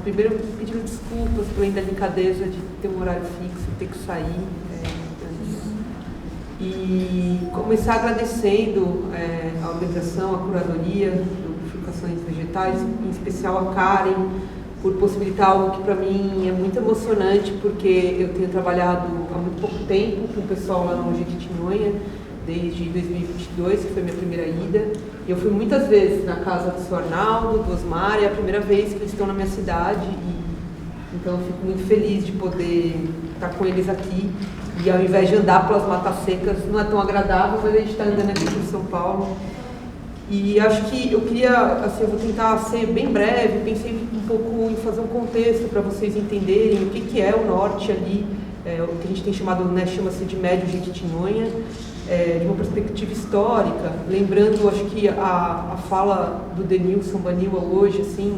primeiro pedindo desculpas pela indelicadeza de ter um horário fixo, ter que sair antes. E começar agradecendo a organização, a curadoria do Bifurcações Vegetais, em especial a Karen, por possibilitar algo que para mim é muito emocionante, porque eu tenho trabalhado há muito pouco tempo com o pessoal lá no Jequitinhonha, desde 2022, que foi minha primeira ida. E eu fui muitas vezes na casa do Sr. Arnaldo, do Osmar, é a primeira vez que eles estão na minha cidade, então eu fico muito feliz de poder estar com eles aqui. E ao invés de andar pelas matas secas, não é tão agradável, mas a gente está andando aqui por São Paulo. E acho que eu queria, assim, eu vou tentar ser bem breve, pensei um pouco em fazer um contexto para vocês entenderem o que é o norte ali, o que a gente tem chamado, né, chama-se de Médio Jequitinhonha, de uma perspectiva histórica, lembrando, acho que a fala do Denilson Baniwa hoje, assim,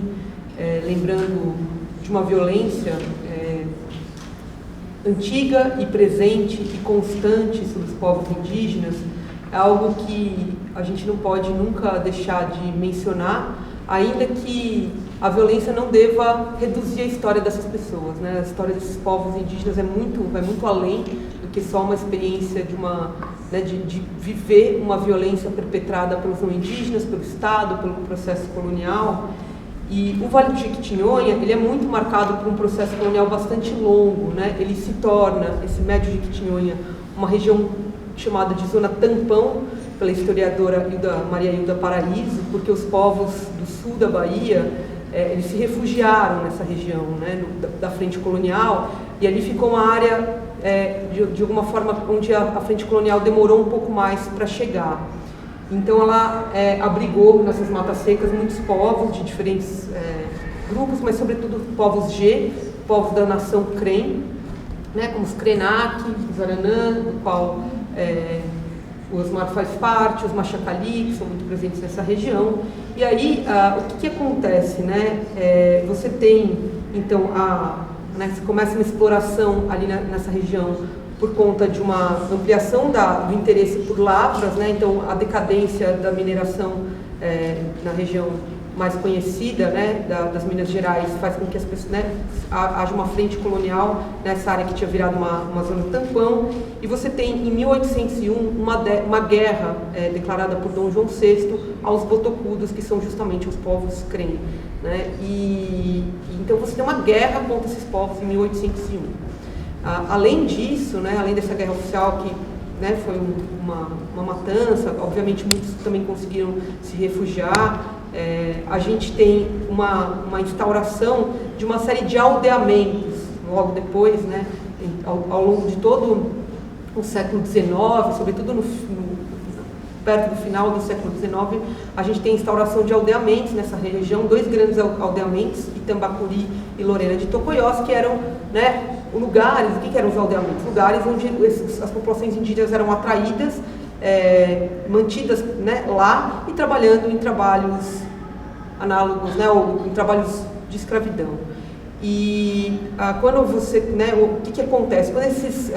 lembrando de uma violência antiga e presente e constante sobre os povos indígenas, é algo que a gente não pode nunca deixar de mencionar, ainda que a violência não deva reduzir a história dessas pessoas, né? A história desses povos indígenas vai muito além do que só uma experiência de viver uma violência perpetrada pelos não indígenas, pelo Estado, pelo processo colonial. E o Vale do Jequitinhonha, ele é muito marcado por um processo colonial bastante longo, né? Ele se torna, esse Médio Jequitinhonha, uma região chamada de Zona Tampão, pela historiadora Maria Hilda Paraíso, porque os povos do sul da Bahia, eles se refugiaram nessa região, né, da frente colonial, e ali ficou uma área, de alguma forma, onde a frente colonial demorou um pouco mais para chegar. Então ela abrigou nessas matas secas muitos povos de diferentes grupos, mas sobretudo povos G, povos da nação Crem, né, como os Krenak, os Aranã, do qual o Osmar faz parte, os Machacali, que são muito presentes nessa região. E aí, o que acontece, né? Você tem, então, você começa uma exploração ali nessa região por conta de uma ampliação do interesse por lavras, né? Então, a decadência da mineração na região mais conhecida, né, das Minas Gerais, faz com que as pessoas, né, haja uma frente colonial nessa área que tinha virado uma zona tampão. E você tem, em 1801, uma guerra declarada por Dom João VI aos botocudos, que são justamente os povos Crem, né? Então você tem uma guerra contra esses povos em 1801. Além disso, né, além dessa guerra oficial que, né, foi uma matança, obviamente muitos também conseguiram se refugiar. A gente tem uma instauração de uma série de aldeamentos logo depois, né, ao longo de todo o século XIX, sobretudo perto do final do século XIX, a gente tem instauração de aldeamentos nessa região, 2 grandes aldeamentos, Itambacuri e Lorena de Tocoiós, que eram, né, lugares. O que eram os aldeamentos? Lugares onde as populações indígenas eram atraídas, mantidas, né, lá e trabalhando em trabalhos análogos, né, ou em trabalhos de escravidão. E quando você, né, o que acontece? Quando esses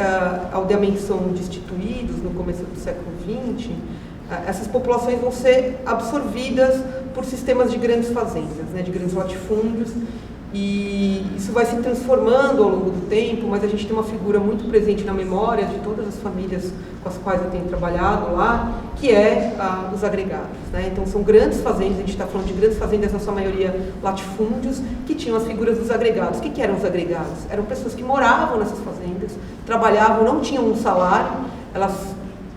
aldeamentos são destituídos no começo do século XX, essas populações vão ser absorvidas por sistemas de grandes fazendas, né, de grandes latifúndios. E isso vai se transformando ao longo do tempo, mas a gente tem uma figura muito presente na memória de todas as famílias com as quais eu tenho trabalhado lá, que é os agregados, né? Então são grandes fazendas, a gente está falando de grandes fazendas, na sua maioria latifúndios, que tinham as figuras dos agregados. O que eram os agregados? Eram pessoas que moravam nessas fazendas, trabalhavam, não tinham um salário, elas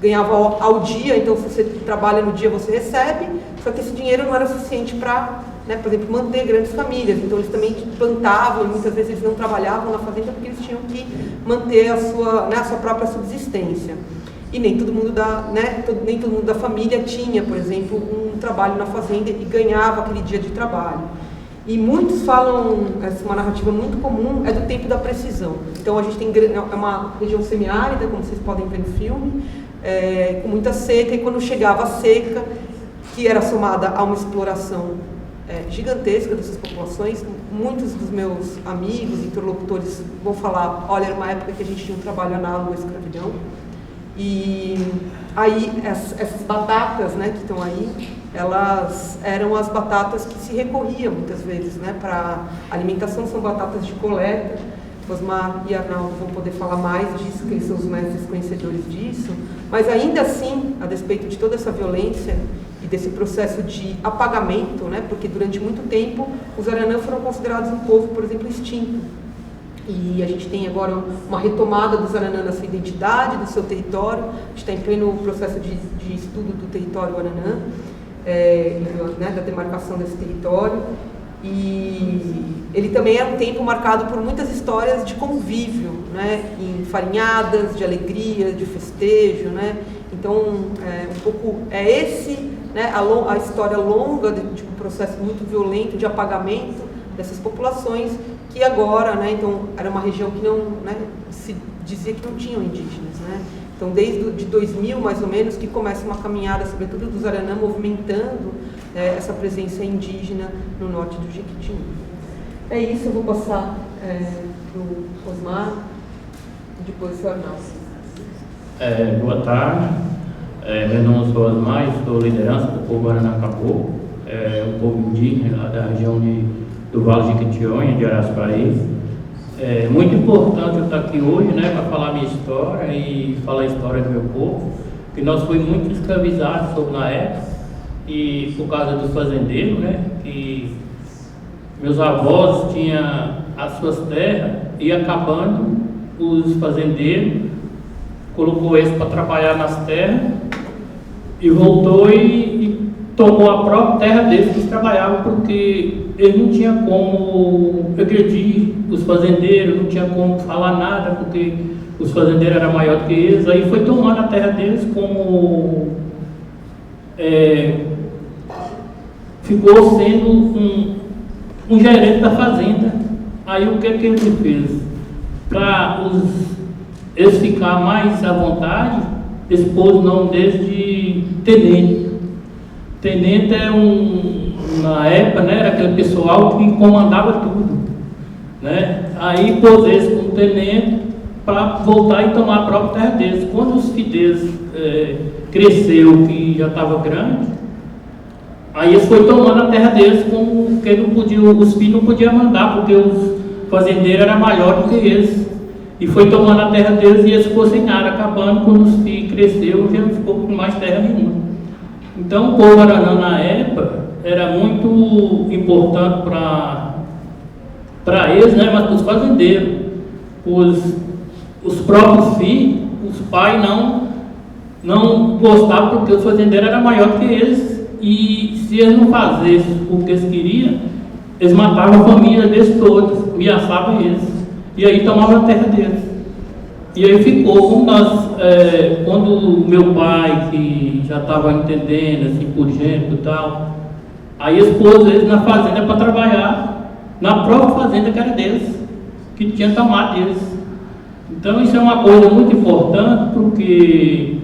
ganhavam ao dia, então se você trabalha no dia você recebe, só que esse dinheiro não era suficiente para, né, por exemplo, manter grandes famílias. Então eles também plantavam e muitas vezes eles não trabalhavam na fazenda porque eles tinham que manter a sua própria subsistência. E nem todo mundo nem todo mundo da família tinha, por exemplo, um trabalho na fazenda e ganhava aquele dia de trabalho. E muitos falam, uma narrativa muito comum é do tempo da precisão. Então a gente tem uma região semiárida, como vocês podem ver no filme, com muita seca, e quando chegava a seca, que era somada a uma exploração gigantesca dessas populações, muitos dos meus amigos, interlocutores vão falar, olha, era uma época que a gente tinha um trabalho análogo à escravidão. E aí essas batatas, né, que estão aí, elas eram as batatas que se recorria muitas vezes, né, para alimentação. São batatas de coleta. Osmar e Arnaldo vão poder falar mais disso, que eles são os mestres conhecedores disso, mas ainda assim, a despeito de toda essa violência e desse processo de apagamento, né, porque durante muito tempo os Aranã foram considerados um povo, por exemplo, extinto. E a gente tem agora uma retomada dos Aranã da sua identidade, do seu território. A gente está em pleno processo de estudo do território Aranã, né, da demarcação desse território. E ele também é um tempo marcado por muitas histórias de convívio, né, em farinhadas, de alegria, de festejo, né. Então, um pouco esse, né, a história longa de um processo muito violento de apagamento dessas populações que agora, né, então era uma região que não, né, se dizia que não tinham indígenas, né. Então, desde de 2000 mais ou menos que começa uma caminhada, sobretudo dos Aranã, movimentando essa presença indígena no norte do Jequitinhonha. É isso, eu vou passar para o Osmar e depois o Arnaldo. Boa tarde, meu nome é Osmar, sou liderança do povo Aranã Caboclo, o povo indígena lá da região do Vale de Jequitinhonha, de Araçuaí. É muito importante eu estar aqui hoje, né, para falar a minha história e falar a história do meu povo, que nós fomos muito escravizados na época, e por causa dos fazendeiros, né, que meus avós tinham as suas terras e acabando, os fazendeiros colocou eles para trabalhar nas terras e voltou e tomou a própria terra deles que eles trabalhavam, porque eles não tinham como agredir os fazendeiros, não tinha como falar nada, porque os fazendeiros eram maiores do que eles. Aí foi tomando a terra deles como ficou sendo um gerente da fazenda. Aí o que ele fez? Para eles ficar mais à vontade, eles pôs o nome deles de tenente. Tenente na época, né, era aquele pessoal que comandava tudo, né? Aí pôs eles como tenente para voltar e tomar a própria terra deles. Quando os filhos cresceu, que já estava grande, aí eles foi tomando a terra deles, como que não podia, os filhos não podiam mandar, porque os fazendeiros eram maiores do que eles. E foi tomando a terra deles e eles ficou sem nada, acabando quando os filhos cresceu, já não ficou com mais terra nenhuma. Então o povo Aranã na época era muito importante para eles, né, mas para os fazendeiros. Os próprios filhos, os pais não gostavam, porque os fazendeiros eram maiores do que eles, e se eles não fazessem o que eles queriam, eles matavam a família deles todos, ameaçavam eles, e aí tomavam a terra deles. E aí ficou, como quando meu pai, que já estava entendendo, assim, por gente e tal, aí expôs eles na fazenda para trabalhar, na própria fazenda que era deles, que tinha tomado deles. Então isso é uma coisa muito importante, porque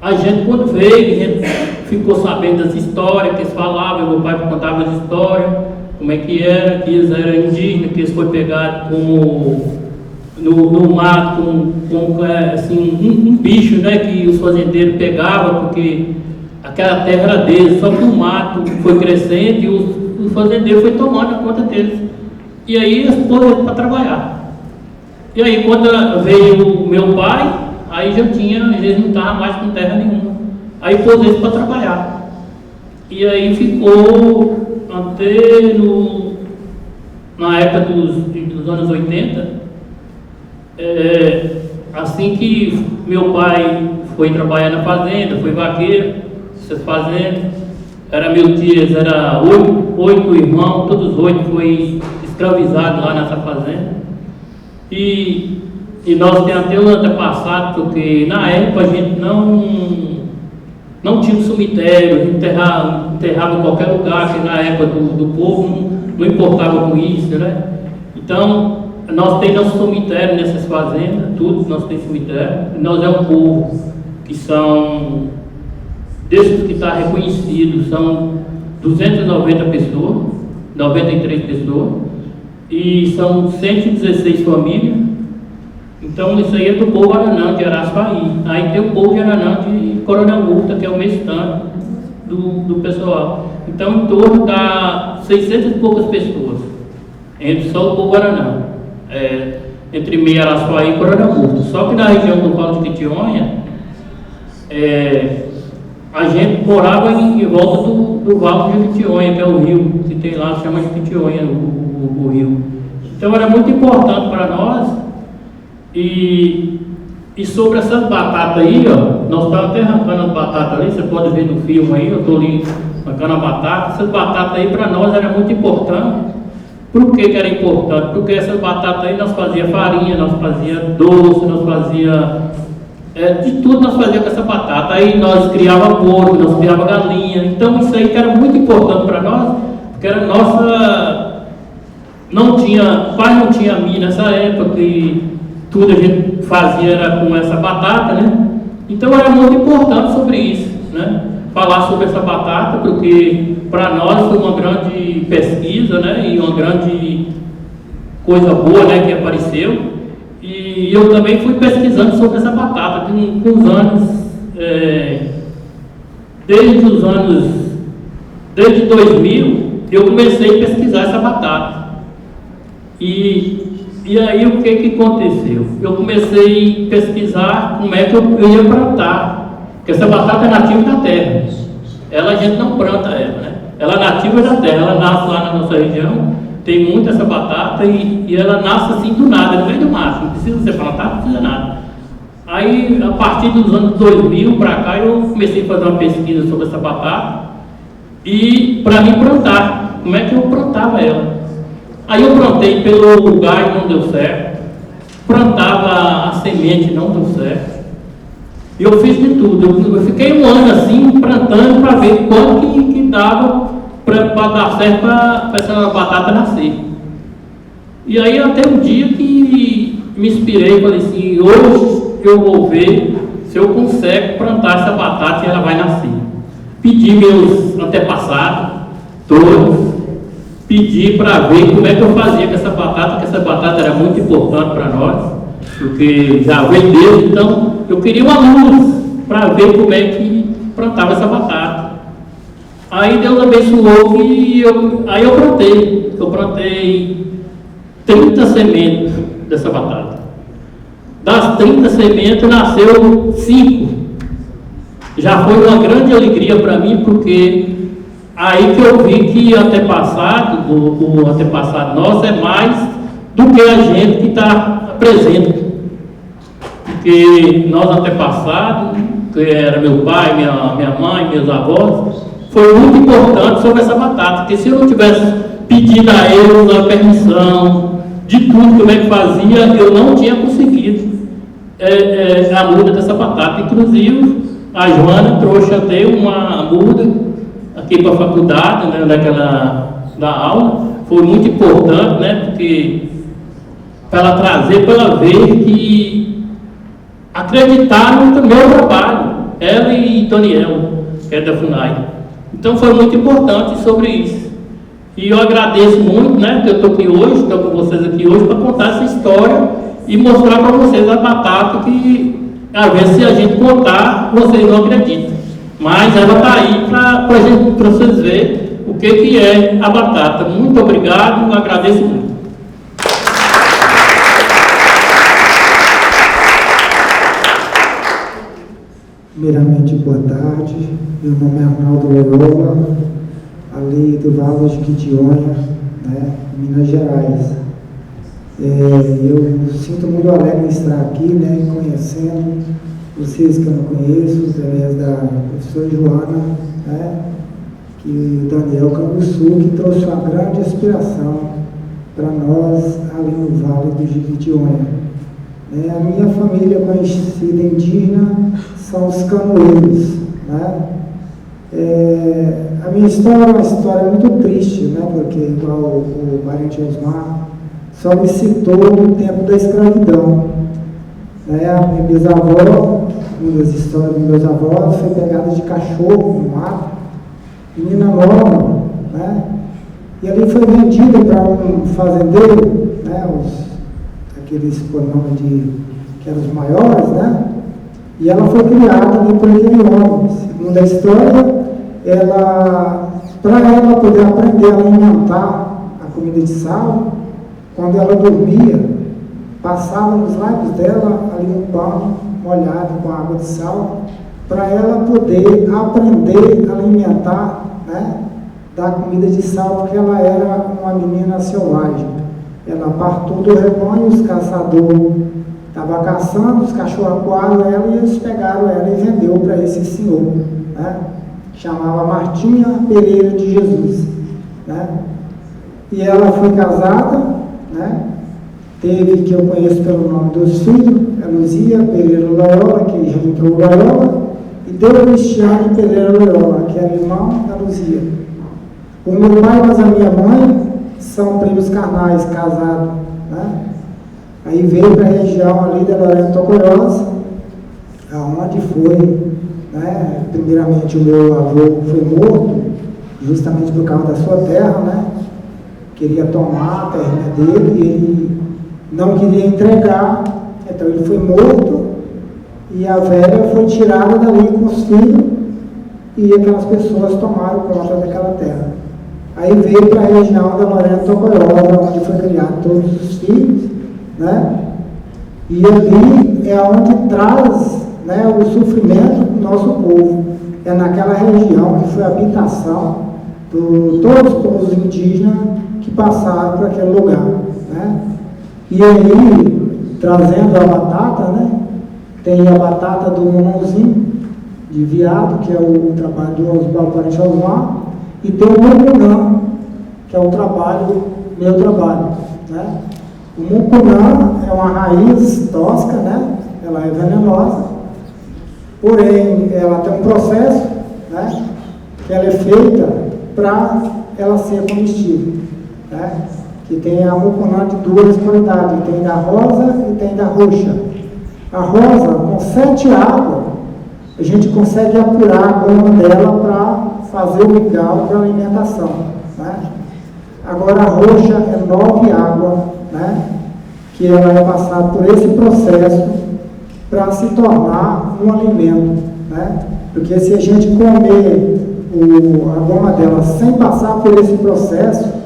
a gente quando veio, a gente ficou sabendo das histórias que eles falavam, meu pai contava as histórias, como é que era, que eles eram indígenas, que eles foram pegados como no mato, assim, um bicho, né, que os fazendeiros pegavam, porque aquela terra era deles, só que o mato foi crescendo e os fazendeiros foi tomando a conta deles. E aí eles foram para trabalhar. E aí quando veio o meu pai, aí eles não estavam mais com terra nenhuma. Aí pôs eles para trabalhar. E aí ficou até na época dos anos 80, assim que meu pai foi trabalhar na fazenda, foi vaqueiro, essas fazendas, meu tio, era oito irmãos, todos 8 foi escravizados lá nessa fazenda. E nós temos até um antepassado, porque na época a gente não tinha um cemitério, enterrava em qualquer lugar, que na época do povo não importava com isso, né? Então, nós temos nosso cemitério nessas fazendas, tudo nós temos cemitério. Nós é um povo que são, desses que está reconhecido, são 290 pessoas, 93 pessoas, e são 116 famílias. Então isso aí é do povo Aranã de Araçuaí. Aí tem o povo de Aranã de Coronel Murta, que é o restante do pessoal. Então em torno da 600 e poucas pessoas, entre só o povo Aranã, entre meio Araçuaí e Coronel Murta. Só que na região do Vale de Quitionha, a gente morava em volta do Vale de Quitionha, que é o rio, que tem lá, chama de Quitionha, o rio. Então era muito importante para nós. E sobre essas batatas aí, ó, nós estamos até arrancando as batatas ali, você pode ver no filme aí, eu estou ali arrancando a batata. Essas batatas aí para nós era muito importante. Por que era importante? Porque essas batatas aí nós fazia farinha, nós fazia doce, nós fazia de tudo nós fazia com essa batata. Aí nós criava porco, nós criava galinha. Então isso aí que era muito importante para nós, porque era nossa, quase não tinha milho nessa época e tudo a gente fazia era com essa batata, né? Então era muito importante sobre isso, né? Falar sobre essa batata, porque para nós foi uma grande pesquisa, né? E uma grande coisa boa, né? Que apareceu. E eu também fui pesquisando sobre essa batata com os anos, desde 2000 eu comecei a pesquisar essa batata. E aí o que aconteceu? Eu comecei a pesquisar como é que eu ia plantar, porque essa batata é nativa da terra. A gente não planta ela, né? Ela é nativa da terra, ela nasce lá na nossa região, tem muito essa batata e ela nasce assim do nada, no meio do mato, não precisa ser plantada, não precisa nada. Aí a partir dos anos 2000 para cá eu comecei a fazer uma pesquisa sobre essa batata e para mim plantar, como é que eu plantava ela? Aí eu plantei pelo lugar e não deu certo, plantava a semente, não deu certo. Eu fiz de tudo, eu fiquei um ano assim, plantando para ver quanto que dava para dar certo para essa batata nascer. E aí até um dia que me inspirei e falei assim, hoje eu vou ver se eu consigo plantar essa batata e ela vai nascer. Pedi meus antepassados, todos, pedi para ver como é que eu fazia com essa batata, que essa batata era muito importante para nós, porque já veio Deus, então eu queria uma luz para ver como é que plantava essa batata. Aí Deus abençoou e aí eu plantei 30 sementes dessa batata. Das 30 sementes nasceu 5. Já foi uma grande alegria para mim, porque aí que eu vi que o antepassado nosso é mais do que a gente que está presente. Porque nós antepassados, que era meu pai, minha mãe, meus avós, foi muito importante sobre essa batata. Porque se eu não tivesse pedido a eles a permissão de tudo como é que fazia, eu não tinha conseguido a muda dessa batata. Inclusive, a Joana trouxe até uma muda aqui para a faculdade, né, da aula. Foi muito importante, né, porque para ela trazer, para ela ver que acreditaram no meu trabalho, ela e Daniel, que é da FUNAI. Então foi muito importante sobre isso. E eu agradeço muito, né, que eu estou aqui hoje, estou com vocês aqui hoje para contar essa história e mostrar para vocês a batata que, às vezes, se a gente contar, vocês não acreditam. Mas ela está aí para vocês verem o que é a batata. Muito obrigado, agradeço muito. Primeiramente, boa tarde. Meu nome é Arnaldo Loyola, ali do Vale de Quitionha, né, Minas Gerais. Eu sinto muito alegre em estar aqui, né, conhecendo vocês que eu não conheço, através da professora Joana, né, que o Daniel Canguçu, que trouxe uma grande inspiração para nós ali no Vale do Jequitinhonha. A minha família conhecida indígena são os canoeiros, né? A minha história é uma história muito triste, né? Porque, igual o parente Osmar só me citou no tempo da escravidão, né? A minha bisavó, uma das histórias dos meus avós, foi pegada de cachorro no mato, menina nova, né? E ali foi vendida para um fazendeiro, né? Aqueles por nome de eram os maiores, né? E ela foi criada ali por aquele homem. Segundo a história, para ela poder aprender a alimentar a comida de sal, quando ela dormia, passava nos lábios dela ali um pano molhado com água de sal, para ela poder aprender a alimentar, né, da comida de sal, porque ela era uma menina selvagem. Ela partou do rebanho, os caçadores estavam caçando, os cachorros acuaram ela e eles pegaram ela e vendeu para esse senhor, né? Chamava Martinha Pereira de Jesus, né? E ela foi casada, né? Teve, que eu conheço pelo nome dos filhos, a Luzia Pereira Loyola, que já entrou Loyola, e deu Cristiane Pereira Loyola, que era irmão da Luzia. O meu pai e a minha mãe são primos carnais, casados, né? Aí veio para a região ali da Lorena Tocorós, aonde foi, né? Primeiramente o meu avô foi morto, justamente por causa da sua terra, né? Queria tomar a terra dele e ele não queria entregar, então ele foi morto e a velha foi tirada dali com os filhos e aquelas pessoas tomaram conta daquela terra. Aí veio para a região da Lorena Tocorós, onde foi criado todos os filhos, né? E ali é onde traz, né, o sofrimento do nosso povo. É naquela região que foi a habitação de todos os povos indígenas que passaram por aquele lugar, né? E aí, trazendo a batata, né? Tem a batata do mamãozinho de viado, que é o trabalho do Oswaldo Parente Osmar, e tem o mucunã, que é o trabalho, meu trabalho, né? O mucunã é uma raiz tosca, né? Ela é venenosa, porém ela tem um processo, né? Que ela é feita para ela ser comestível, né? Que tem a mucunã de duas qualidades, tem da rosa e tem da roxa. A rosa, com 7 águas, a gente consegue apurar a goma dela para fazer o mingau para alimentação, né? Agora a roxa é 9 águas, né? Que ela é passada por esse processo para se tornar um alimento, né? Porque se a gente comer a goma dela sem passar por esse processo,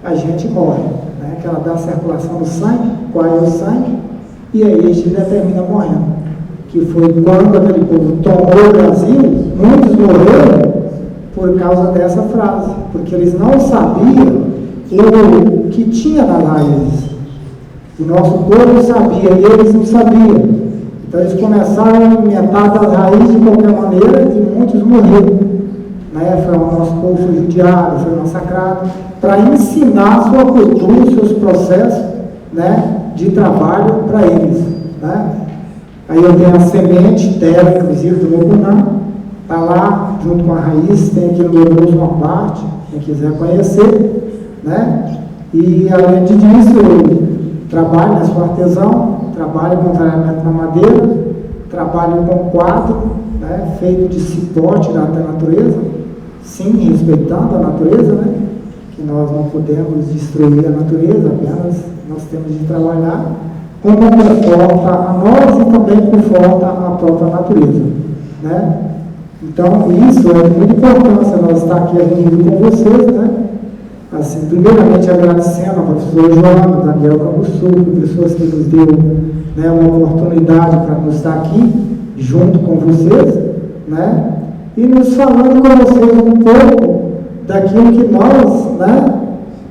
a gente morre, né? Que ela dá circulação no sangue, coai o sangue, e aí a gente termina morrendo. Que foi quando aquele povo tomou o Brasil, muitos morreram por causa dessa frase, porque eles não sabiam o que tinha nas raízes. O nosso povo sabia e eles não sabiam. Então eles começaram a alimentar das raízes de qualquer maneira e muitos morreram, né? O nosso povo foi judiado, foi massacrado, para ensinar a sua cultura, os seus processos, né, de trabalho para eles, né? Aí eu tenho a semente, terra, inclusive, do mucunã, está lá junto com a raiz, tem aqui no meu bolso uma parte, quem quiser conhecer, né? E além disso, eu trabalho, né, sou artesão, trabalho com trabalhamento na madeira, trabalho com quadro, né, feito de cipó tirado da natureza, sim, respeitando a natureza, né? Que nós não podemos destruir a natureza, apenas nós temos de trabalhar como conforta a nós e também conforta a própria natureza, né? Então, isso é de muita importância, nós estar aqui reunidos com vocês, né? Assim, primeiramente agradecendo ao professor João, Daniel Canguçu, pessoas que nos deu, né, uma oportunidade para nos estar aqui, junto com vocês, né? E nos falando com vocês um pouco daquilo que nós, né,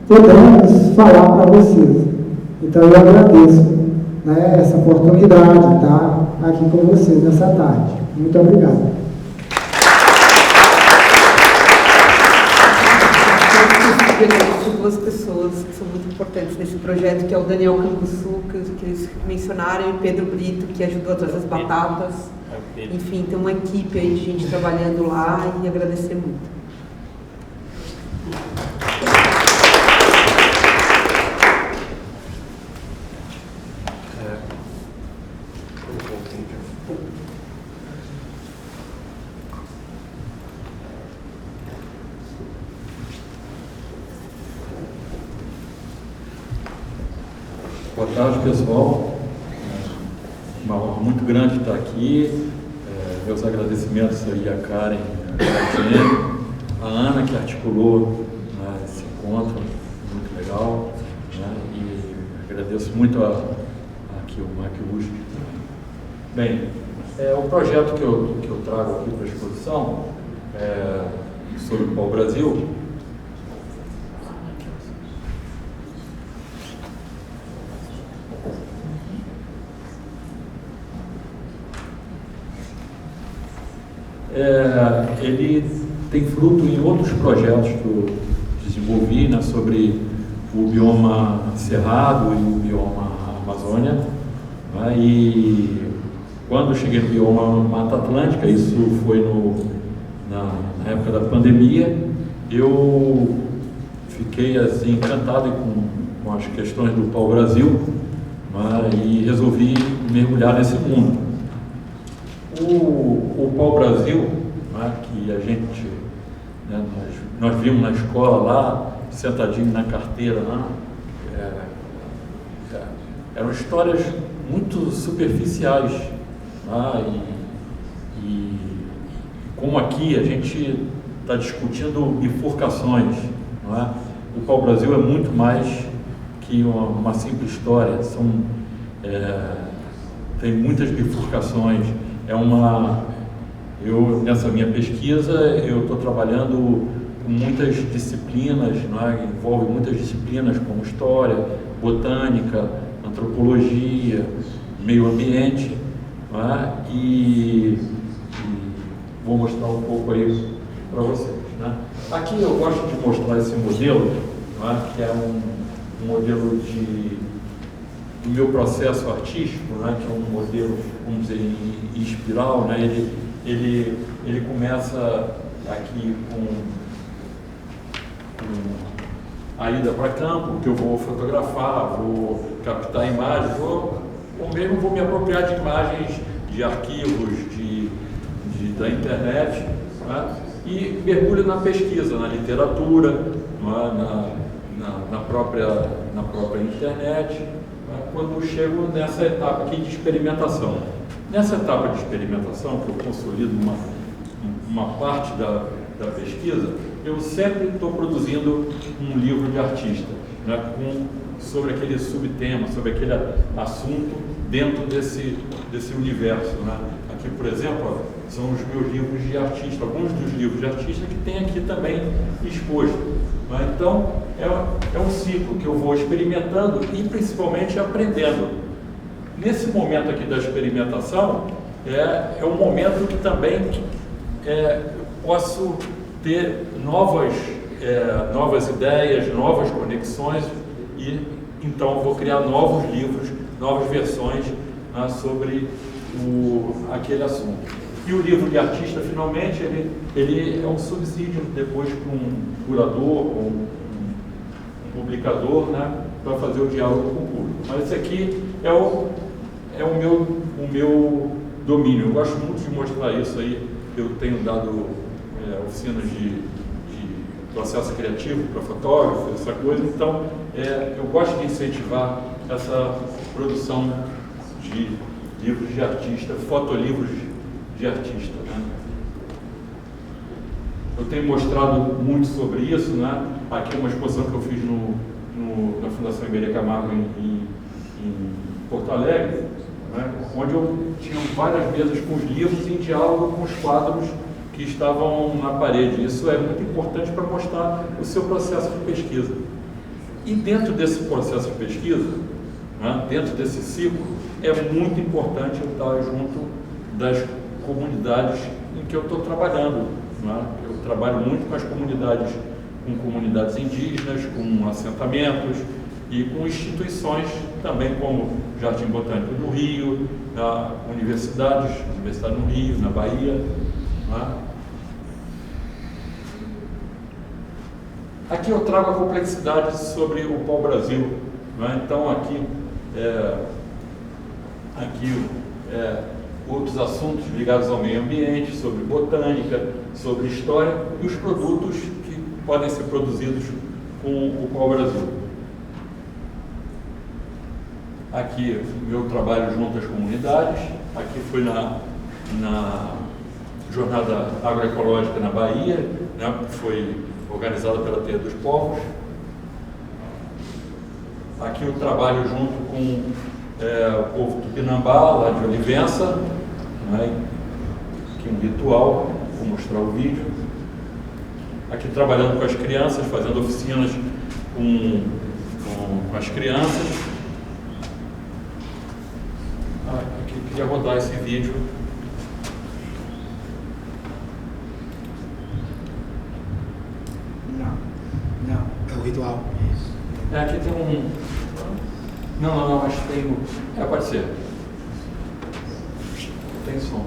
podemos falar para vocês. Então, eu agradeço, né, essa oportunidade de estar aqui com vocês nessa tarde. Muito obrigado. Duas pessoas que são muito importantes nesse projeto, que é o Daniel Canguçu, que eles mencionaram, e Pedro Brito, que ajudou a trazer as batatas. Enfim, tem uma equipe aí de gente trabalhando lá e agradecer muito. Boa tarde, pessoal. Uma honra muito grande estar aqui. Meus agradecimentos aí a Karen, a Jenny, a Ana, que articulou, né, esse encontro muito legal, né, e agradeço muito aqui o Mark Rusch também. Bem, o projeto que eu trago aqui para a exposição sobre o pau-brasil ele tem fruto em outros projetos que eu desenvolvi, né, sobre o bioma Cerrado e o bioma Amazônia, né, e quando eu cheguei no bioma Mata Atlântica, isso foi na época da pandemia, eu fiquei assim, encantado com as questões do pau-brasil, né, e resolvi mergulhar nesse mundo. O pau-brasil, né, que a gente, né, nós vimos na escola lá, sentadinho na carteira lá, eram histórias muito superficiais, né, e como aqui a gente está discutindo bifurcações, não é? O pau-brasil é muito mais que uma simples história, tem muitas bifurcações. Nessa minha pesquisa, eu estou trabalhando com muitas disciplinas, não é? Envolve muitas disciplinas como história, botânica, antropologia, meio ambiente, não é? E vou mostrar um pouco aí para vocês, né? Aqui eu gosto de mostrar esse modelo, não é? Que é um modelo do meu processo artístico, né, que é um modelo, vamos dizer, em espiral, né, ele começa aqui com a ida para campo, que eu vou fotografar, vou captar imagens, ou mesmo vou me apropriar de imagens de arquivos, da internet, né, e mergulho na pesquisa, na literatura, né, na própria internet, quando eu chego nessa etapa aqui de experimentação. Nessa etapa de experimentação, que eu consolido uma parte da pesquisa, eu sempre estou produzindo um livro de artista, né, sobre aquele subtema, sobre aquele assunto dentro desse universo, né. Aqui, por exemplo, são os meus livros de artista, alguns dos livros de artista que tem aqui também exposto. Então, é um ciclo que eu vou experimentando e principalmente aprendendo. Nesse momento aqui da experimentação, é um momento que também posso ter novas ideias, novas conexões, e então vou criar novos livros, novas versões, né, sobre aquele assunto. E o livro de artista, finalmente, ele é um subsídio depois para um curador ou um publicador, né, para fazer o diálogo com o público. Mas esse aqui é o meu domínio. Eu gosto muito de mostrar isso aí. Eu tenho dado oficinas de processo criativo para fotógrafo, essa coisa. Então, eu gosto de incentivar essa produção de livros de artista, fotolivros de artista, né? Eu tenho mostrado muito sobre isso, né? Aqui é uma exposição que eu fiz na Fundação Iberê Camargo em Porto Alegre, né? Onde eu tinha várias mesas com os livros em diálogo com os quadros que estavam na parede. Isso é muito importante para mostrar o seu processo de pesquisa. E dentro desse processo de pesquisa, né, dentro desse ciclo, é muito importante eu estar junto das comunidades em que eu estou trabalhando, né? Eu trabalho muito com as comunidades, com comunidades indígenas, com assentamentos e com instituições também como Jardim Botânico do Rio, Universidade no Rio, na Bahia, né? Aqui eu trago a complexidade sobre o pau-brasil, né? Então aqui outros assuntos ligados ao meio ambiente, sobre botânica, sobre história e os produtos que podem ser produzidos com o pau-brasil. Aqui o meu trabalho junto às comunidades, Aqui foi na Jornada Agroecológica na Bahia, né, que foi organizada pela Teia dos Povos. Aqui o trabalho junto com o povo Tupinambá, lá de Olivença, né, aqui um ritual, vou mostrar o vídeo. Aqui trabalhando com as crianças, fazendo oficinas com as crianças. Aqui queria rodar esse vídeo. Não, é o ritual. Aqui tem um... Não, acho que tem... pode ser. Tem som.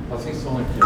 Tá sem som aqui.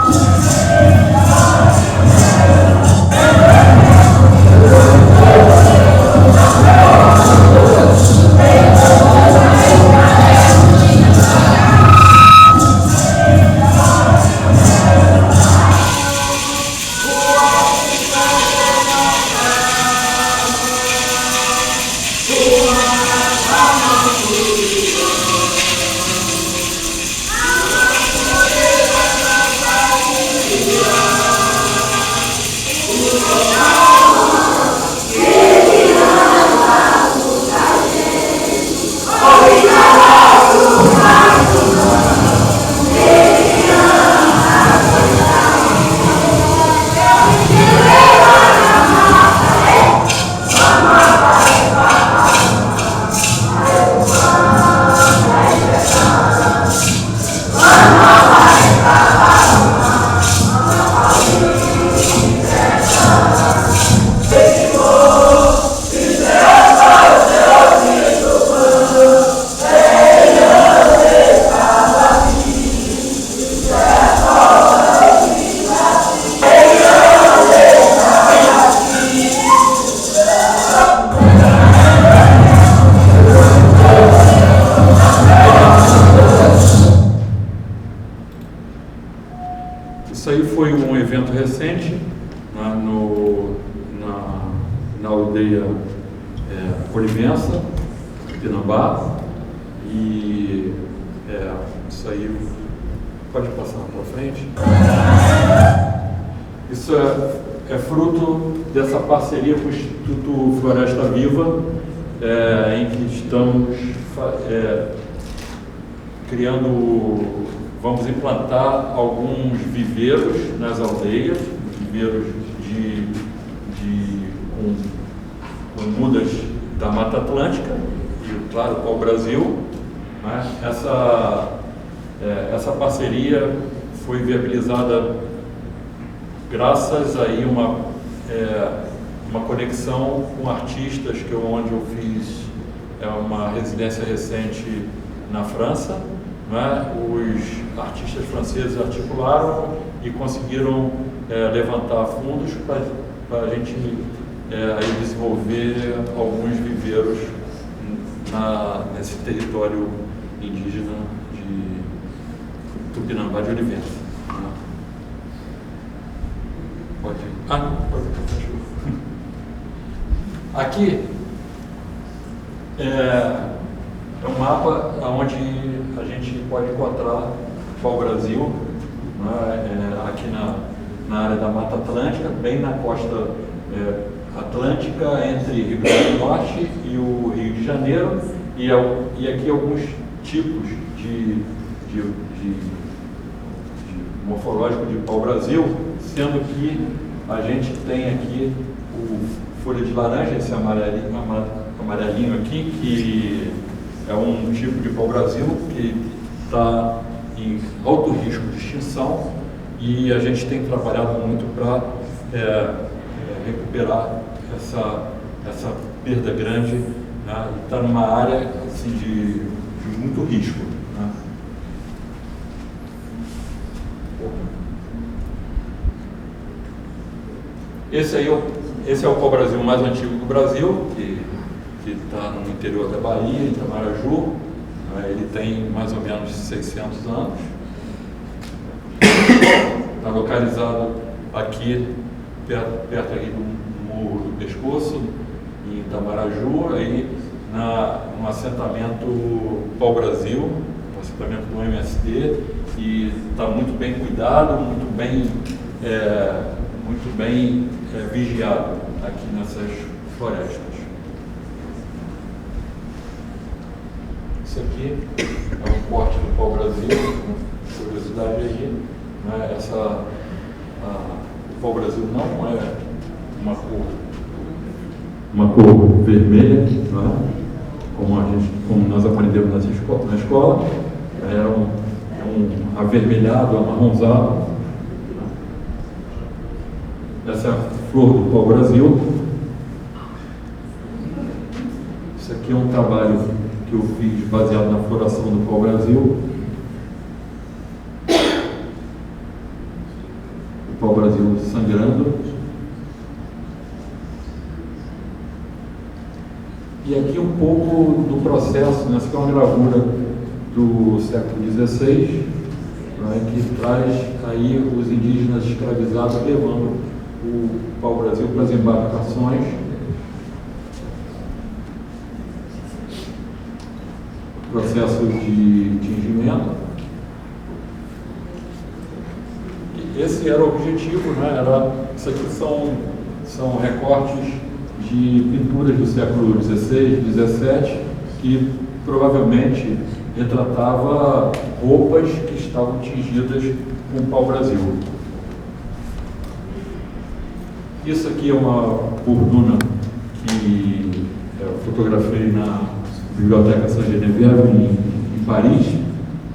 Isso aí foi um evento recente na aldeia Olivença, Tupinambá, e isso aí pode passar para frente. Isso é fruto dessa parceria com o Instituto Floresta Viva, em que estamos vamos implantar alguns viveiros nas aldeias, viveiros com mudas da Mata Atlântica e, claro, ao Brasil. Né? Essa parceria foi viabilizada graças a uma conexão com artistas, onde eu fiz uma residência recente na França. Né? Os artistas franceses articularam e conseguiram levantar fundos para a gente aí desenvolver alguns viveiros nesse território indígena de Tupinambá de Olivença. Né? Pode ir. Aqui é um mapa onde a gente pode encontrar o Brasil, né? Aqui na área da Mata Atlântica, bem na costa atlântica, entre Rio Grande do Norte e o Rio de Janeiro, e aqui alguns tipos de morfológico de pau-brasil, sendo que a gente tem aqui o folha de laranja, esse amarelinho aqui, que é um tipo de pau-brasil que está em alto risco de extinção, e a gente tem trabalhado muito para recuperar essa perda grande, né? Está numa área assim, de muito risco. Né? Esse é o pau-brasil mais antigo do Brasil, que está no interior da Bahia, em Itamaraju. Ele tem mais ou menos 600 anos. Está localizado aqui, perto aqui do Morro do Pescoço, em Itamaraju. Aí no assentamento Pau-Brasil, no assentamento do MST, e está muito bem cuidado, muito bem vigiado aqui nessas florestas. Isso aqui é um corte do Pau-Brasil, curiosidade aí, né? O Pau-Brasil não é uma cor vermelha, né? como nós aprendemos na escola, é um avermelhado, amarronzado. Essa é a flor do Pau-Brasil. Isso aqui é um trabalho que eu fiz baseado na floração do Pau-Brasil. O Pau-Brasil sangrando. E aqui um pouco do processo, essa aqui é uma gravura do século XVI, né, que traz aí os indígenas escravizados levando o Pau-Brasil para as embarcações. Processo de tingimento. E esse era o objetivo, né? Isso aqui são recortes de pinturas do século XVI, XVII, que provavelmente retratava roupas que estavam tingidas com pau-brasil. Isso aqui é uma borduna que eu fotografei na Biblioteca Saint-Geneviève, em Paris.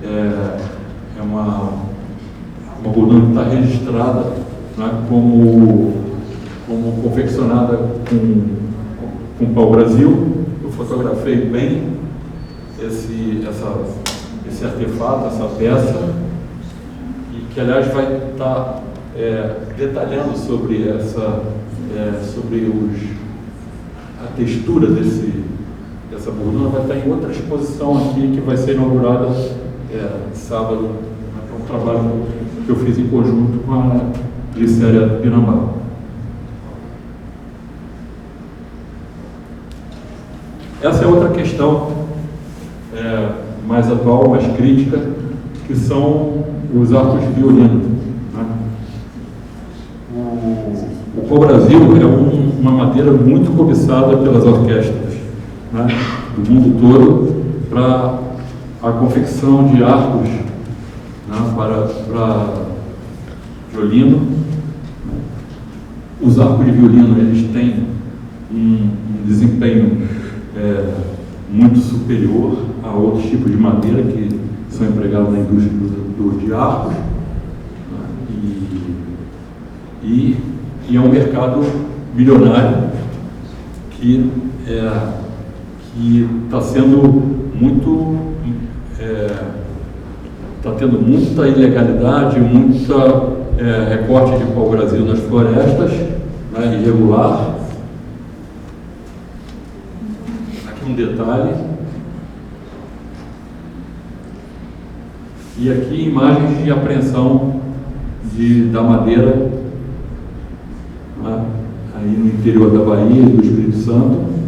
É uma borduna que está registrada, né, como confeccionada com pau-brasil. Eu fotografei bem esse artefato, essa peça, e que aliás vai estar detalhando sobre a textura dessa borduna. Vai estar em outra exposição aqui que vai ser inaugurada sábado. É um trabalho que eu fiz em conjunto com a Glicéria Pinambá. Essa é outra questão mais atual, mais crítica, que são os arcos de violino. Né? O pau-brasil é uma madeira muito cobiçada pelas orquestras, né, do mundo todo, para a confecção de arcos, né, para violino. Os arcos de violino, eles têm um desempenho muito superior a outros tipos de madeira que são empregados na indústria de arcos, né? E é um mercado milionário que está sendo está tendo muita ilegalidade, recorte de pau-brasil nas florestas, né, irregular. Um detalhe, e aqui imagens de apreensão da madeira, né, aí no interior da Bahia e do Espírito Santo.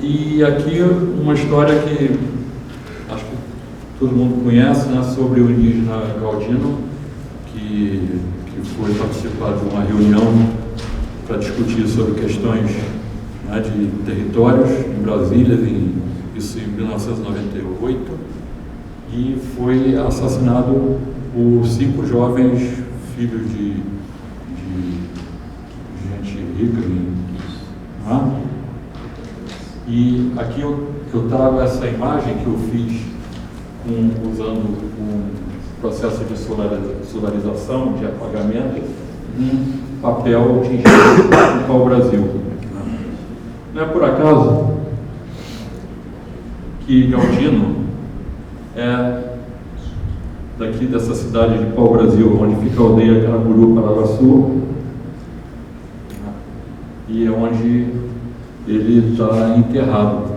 E aqui uma história que acho que todo mundo conhece, né, sobre o indígena Galdino, que foi participar de uma reunião para discutir sobre questões, né, de territórios em Brasília, isso em 1998, e foi assassinado por 5 jovens filhos de gente rica, né? E aqui eu trago essa imagem que eu fiz usando um processo de solarização, de apagamento, um papel tingido com pau-brasil. Não é por acaso que Galdino é daqui dessa cidade de Pau-Brasil, onde fica a aldeia Caraburu, Pararaçu, e é onde ele está enterrado.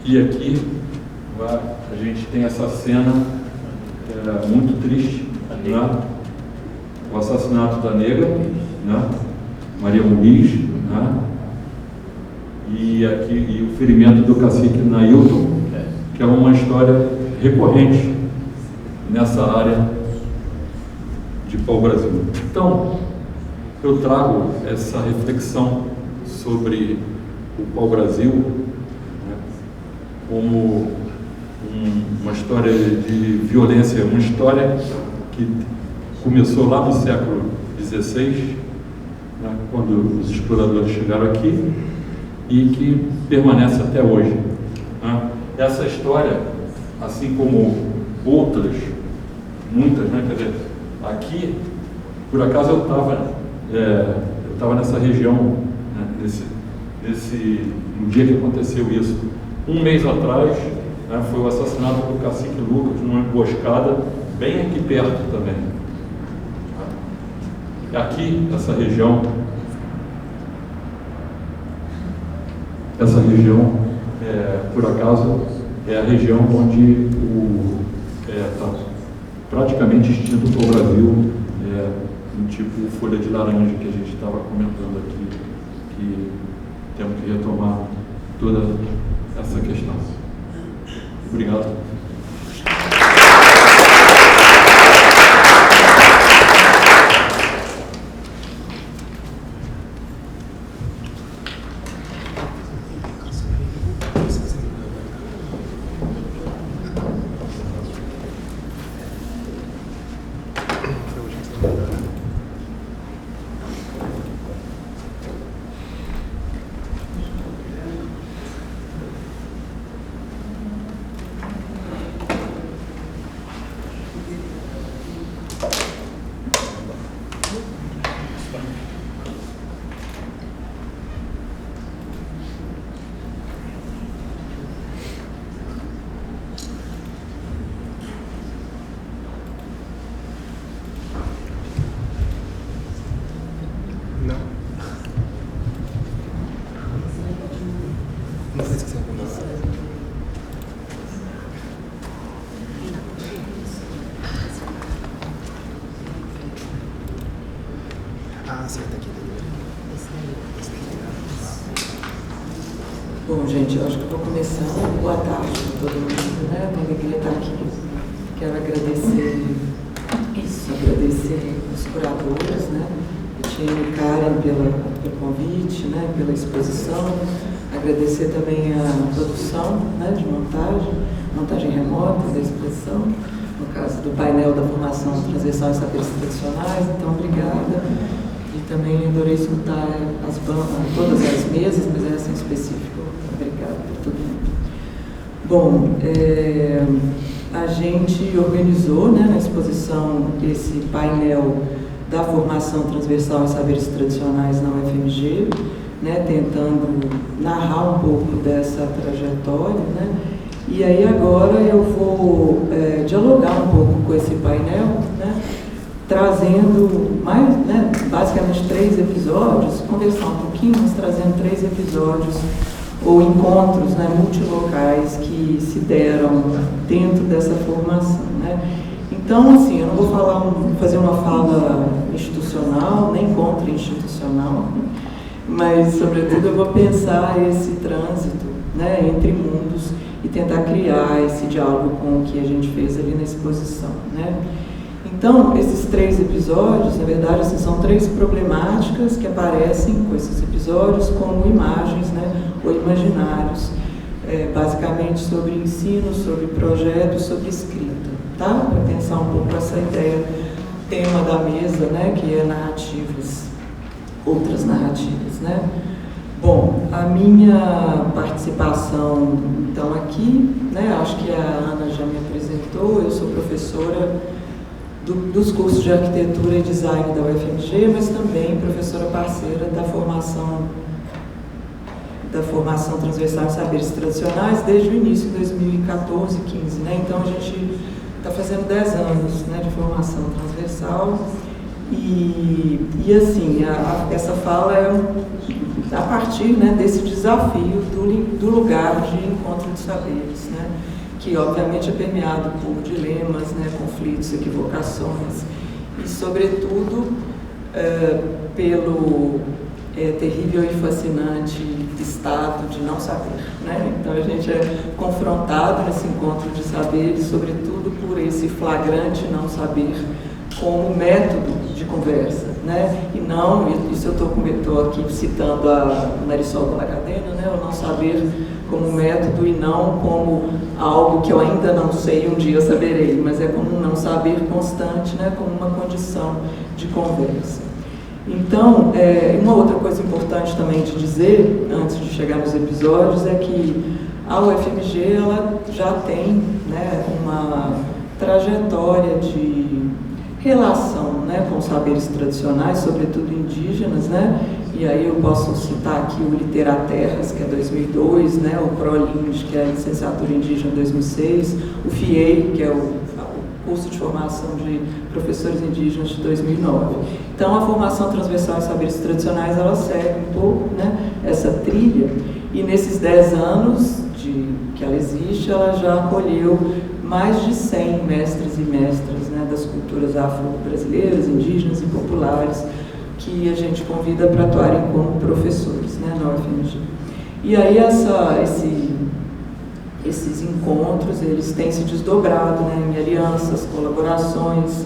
E aqui a gente tem essa cena muito triste, né? O assassinato da nega, né? Maria Muniz, né? E o ferimento do cacique Nailton, que é uma história recorrente nessa área de pau-brasil. Então, eu trago essa reflexão sobre o pau-brasil, né, como uma história de violência, uma história que começou lá no século XVI, né, quando os exploradores chegaram aqui, e que permanece até hoje, né. Essa história, assim como outras, muitas, né, quer dizer, aqui, por acaso eu estava nessa região, né, no dia que aconteceu isso. Um mês atrás, né, foi o assassinato do cacique Lucas, numa emboscada, bem aqui perto também. Aqui, essa região, por acaso, é a região onde está praticamente extinto o pau-brasil, um tipo folha de laranja que a gente estava comentando aqui, que temos que retomar toda essa questão. Obrigado. Não sei se você vai. Ah, acerta aqui. Bom, gente, eu acho que eu vou começar. Boa tarde a todo mundo, né? Uma alegria estar aqui. Quero agradecer os curadores, né? Etienne e Karen pelo convite, né? Pela exposição. Agradecer também a produção, né? De montagem remota da exposição, no caso do painel da formação transversal e saberes tradicionais. Então, obrigada. E também adorei escutar todas as mesas, mas essa em específico. Obrigada por todo mundo. Bom, a gente organizou, né, na exposição esse painel da formação transversal em saberes tradicionais na UFMG, né, tentando narrar um pouco dessa trajetória, né, e aí agora eu vou dialogar um pouco com esse painel, né, trazendo mais, né, basicamente 3 episódios, conversar um pouquinho, mas trazendo 3 episódios ou encontros, né, multilocais que se deram dentro dessa formação, né. Então, assim, eu não vou fazer uma fala institucional, nem contra-institucional, mas, sobretudo, eu vou pensar esse trânsito, né, entre mundos e tentar criar esse diálogo com o que a gente fez ali na exposição, né. Então, esses 3 episódios, na verdade, assim, são 3 problemáticas que aparecem com esses episódios como imagens, né, ou imaginários, basicamente sobre ensino, sobre projetos, sobre escrita, tá? Para pensar um pouco essa ideia, tema da mesa, né, que é narrativas, outras narrativas, né? Bom, a minha participação, então, aqui, né, acho que a Ana já me apresentou, eu sou professora dos cursos de arquitetura e design da UFMG, mas também professora parceira da formação transversal em saberes tradicionais desde o início de 2014, 15, né? Então a gente está fazendo 10 anos, né, de formação transversal E assim, essa fala é a partir, né, desse desafio do lugar de encontro de saberes, né, que obviamente é permeado por dilemas, né, conflitos, equivocações e, sobretudo, pelo terrível e fascinante estado de não saber, né? Então a gente é confrontado nesse encontro de saberes, sobretudo por esse flagrante não saber como método de conversa, né? E não, isso eu estou aqui citando a Marisol Balacadena, né? O não saber como método e não como algo que eu ainda não sei, um dia saberei, mas é como um não saber constante, né? Como uma condição de conversa. Então, uma outra coisa importante também de dizer, antes de chegar nos episódios, é que a UFMG ela já tem, né, uma trajetória de relação, né, com saberes tradicionais, sobretudo indígenas, né? E aí eu posso citar aqui o Literaterras, que é 2002, né, o ProLIND, que é a licenciatura indígena 2006, o FIEI, que é o curso de formação de professores indígenas de 2009. Então, a formação transversal em saberes tradicionais, ela segue um pouco, né, essa trilha, e nesses 10 anos que ela existe, ela já acolheu mais de 100 mestres e mestras, né, das culturas afro-brasileiras, indígenas e populares, que a gente convida para atuarem como professores, né, na UFMG. E aí esses encontros, eles têm se desdobrado, né, em alianças, colaborações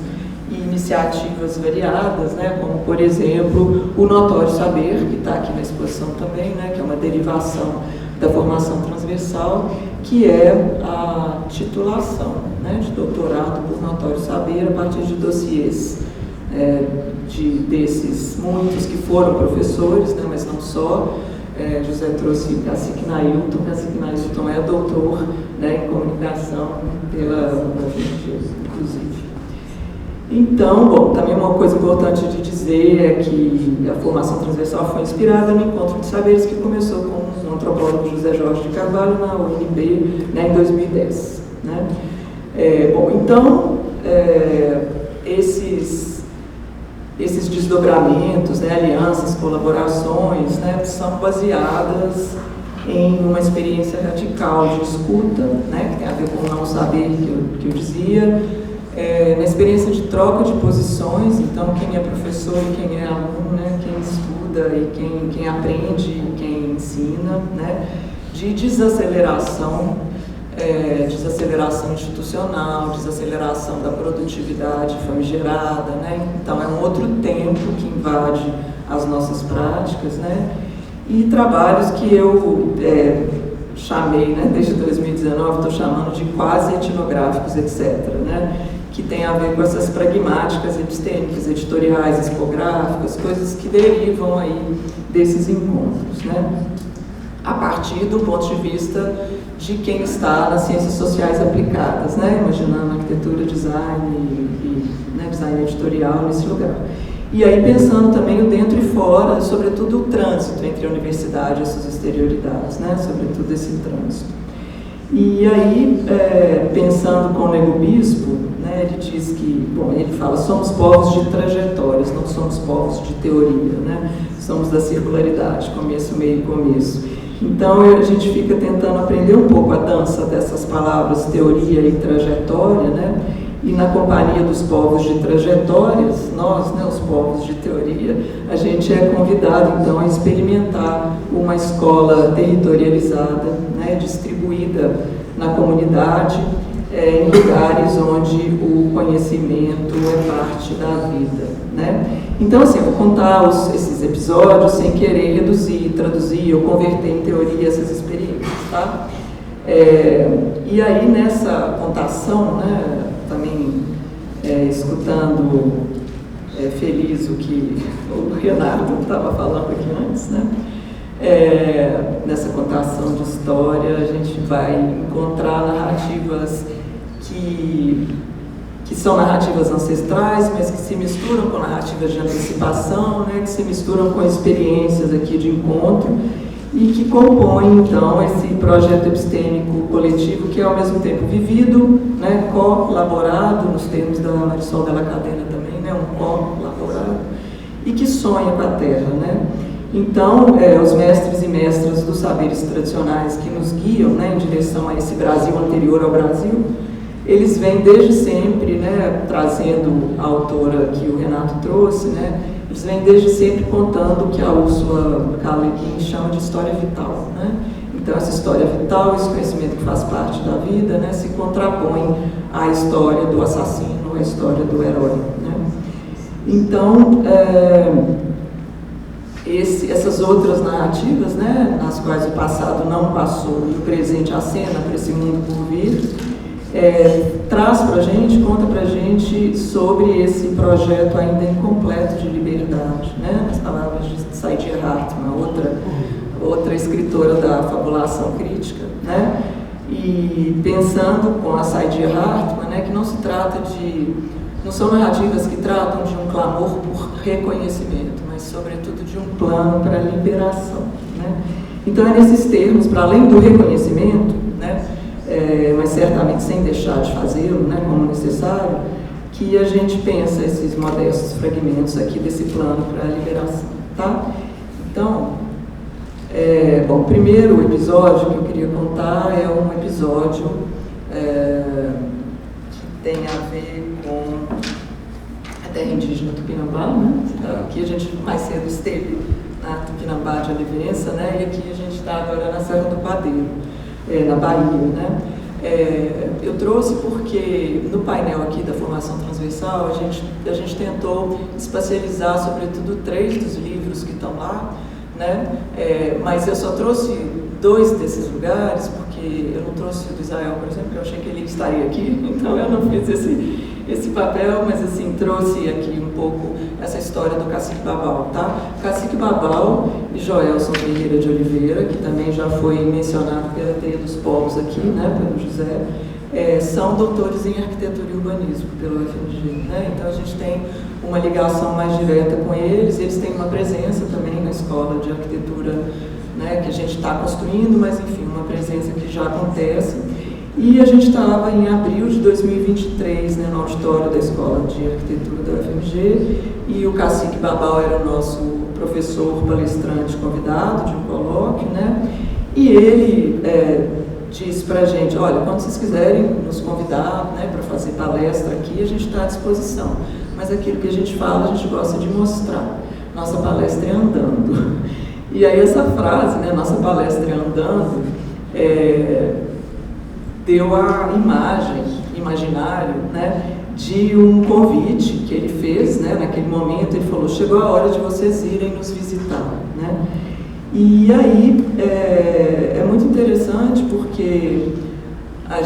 e iniciativas variadas, né, como, por exemplo, o Notório Saber, que está aqui na exposição também, né, que é uma derivação da formação transversal, que é a titulação, né, de doutorado por Notório Saber a partir de dossiês desses muitos que foram professores, né, mas não só. José trouxe Cacique Nailton é doutor, né, em comunicação pela UFMG, inclusive. Então, bom, também uma coisa importante de dizer é que a formação transversal foi inspirada no Encontro de Saberes, que começou com o antropólogo José Jorge de Carvalho na UNB, né, em 2010. Né? Bom, então, esses desdobramentos, né, alianças, colaborações, né, são baseadas em uma experiência radical de escuta, né, que tem a ver com o não saber que eu dizia, na experiência de troca de posições. Então quem é professor e quem é aluno, né, quem estuda e quem aprende e quem ensina, né, de desaceleração institucional, desaceleração da produtividade famigerada, né? Então é um outro tempo que invade as nossas práticas, né? E trabalhos que eu chamei, né, desde 2019, estou chamando de quase etnográficos, etc., né? Que tem a ver com essas pragmáticas epistêmicas, editoriais, expográficas, coisas que derivam aí desses encontros, né? A partir do ponto de vista de quem está nas ciências sociais aplicadas, né? Imaginando arquitetura, design e né, design editorial nesse lugar. E aí pensando também o dentro e fora, sobretudo o trânsito entre a universidade e as suas exterioridades, né? Sobretudo esse trânsito. E aí, pensando com o Nego Bispo, né, ele diz que, bom, ele fala, somos povos de trajetórias, não somos povos de teoria, né? Somos da circularidade, começo, meio e começo. Então, a gente fica tentando aprender um pouco a dança dessas palavras teoria e trajetória, né? E na companhia dos povos de trajetórias, nós, né, os povos de teoria, a gente é convidado, então, a experimentar uma escola territorializada, né, distribuída na comunidade, em lugares onde o conhecimento é parte da vida, né? Então, assim, eu vou contar esses episódios sem querer reduzir, traduzir ou converter em teoria essas experiências, tá? E aí, nessa contação, né, também escutando feliz o que o Renato estava falando aqui antes, né? Nessa contação de história, a gente vai encontrar narrativas que são narrativas ancestrais, mas que se misturam com narrativas de antecipação, né, que se misturam com experiências aqui de encontro e que compõe, então, esse projeto epistêmico coletivo que é, ao mesmo tempo, vivido, né, colaborado, nos termos da Marisol Della Cadena também, né, um colaborado, e que sonha com a terra, né? Então, os mestres e mestras dos saberes tradicionais que nos guiam, né, em direção a esse Brasil anterior ao Brasil, eles vêm desde sempre, né, trazendo a autora que o Renato trouxe, né, eles vêm desde sempre contando o que a Ursula K. Le Guin chama de história vital, né? Então, essa história vital, esse conhecimento que faz parte da vida, né, se contrapõe à história do assassino, à história do herói, né? Então, essas outras narrativas, né, nas quais o passado não passou e o presente acena para esse mundo por vir, traz para a gente, conta para a gente sobre esse projeto ainda incompleto de liberdade, né, nas palavras de Saidiya Hartmann, outra escritora da fabulação crítica, né, e pensando com a Saidiya Hartmann, né, que não se trata não são narrativas que tratam de um clamor por reconhecimento, mas sobretudo de um plano para a liberação, né. Então é nesses termos, para além do reconhecimento, né, mas certamente sem deixar de fazê-lo, né, como necessário, que a gente pensa esses modestos fragmentos aqui desse plano para a liberação, tá? Então, bom, o primeiro episódio que eu queria contar é um episódio que tem a ver com a terra indígena Tupinambá, né? Aqui a gente mais cedo esteve na Tupinambá de Olivença, né? E aqui a gente está agora na Serra do Padeiro, na Bahia, né? Eu trouxe porque no painel aqui da formação transversal a gente tentou espacializar sobretudo 3 dos livros que estão lá, né? Mas eu só trouxe 2 desses lugares porque eu não trouxe o do Israel, por exemplo, porque eu achei que ele estaria aqui, então eu não fiz esse papel, mas assim, trouxe aqui um pouco essa história do Cacique Babau, tá? Cacique Babau e Joelson Ferreira de Oliveira, que também já foi mencionado pela Teia dos Povos aqui, né, pelo José, são doutores em arquitetura e urbanismo pelo UFMG, né? Então a gente tem uma ligação mais direta com eles têm uma presença também na escola de arquitetura, né, que a gente está construindo, mas enfim, uma presença que já acontece. E a gente estava em abril de 2023, né, no auditório da Escola de Arquitetura da UFMG, e o Cacique Babau era o nosso professor palestrante convidado de um colóquio, né, e ele disse para a gente, olha, quando vocês quiserem nos convidar, né, para fazer palestra aqui, a gente está à disposição, mas aquilo que a gente fala, a gente gosta de mostrar, nossa palestra é andando. E aí essa frase, né, nossa palestra é andando, deu a imaginário, né, de um convite que ele fez, né, naquele momento, ele falou, chegou a hora de vocês irem nos visitar, né. E aí é muito interessante porque a